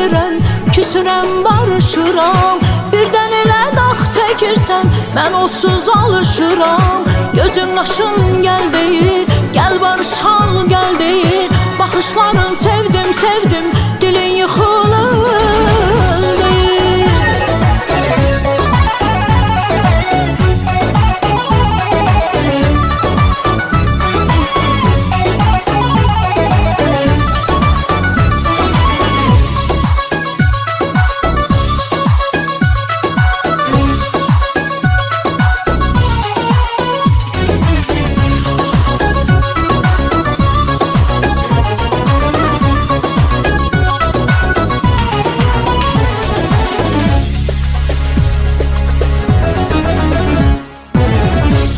gəzirəm, küsürəm, barışıram. Birdən elə dağ çəkirsən, mən otsuz alışıram. Gözün qaşın gəl deyir, gəl barışal gəl deyir. Baxışların sevdim, sevdim, dilin yıxılır deyir.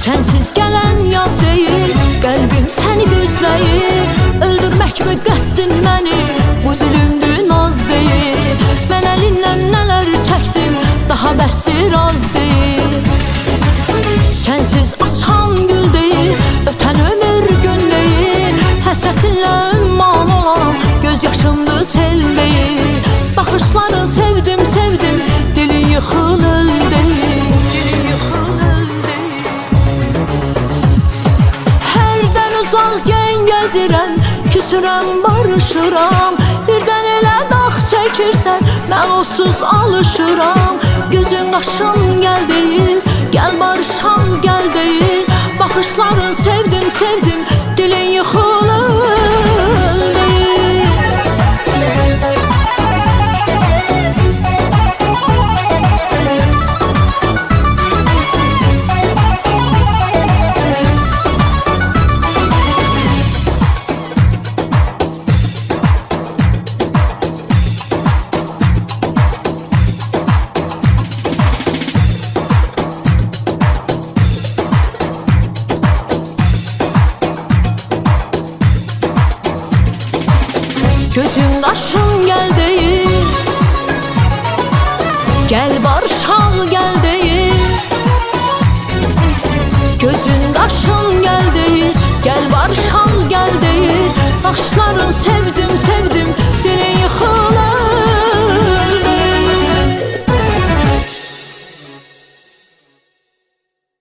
Sensiz gələn yaz deyil, qəlbim səni gözləyir. Öldürməkmi qəsdin məni, bu zülümdür naz deyil. Mən əlindən nələr çəkdim, daha bəsdir az deyil. Sensiz açan gül deyil, ötən ömür gün deyil. Həsrətinlə ümman olan, göz yaşımdır sel deyil. Baxışları sevdim, sevdim, dilin yıxılır deyil. Gəzirəm, küsürəm, barışıram. Birdən elə dağ çəkirsən, mən otsuz alışıram. Gözün qaşın gəl deyir, gəl barışal gəl deyir. Baxışların sevdim, sevdim, dilin yıxılır deyir. Gözün qaşın gəl deyir, gəl barışal gəl deyir. Gözün qaşın gəl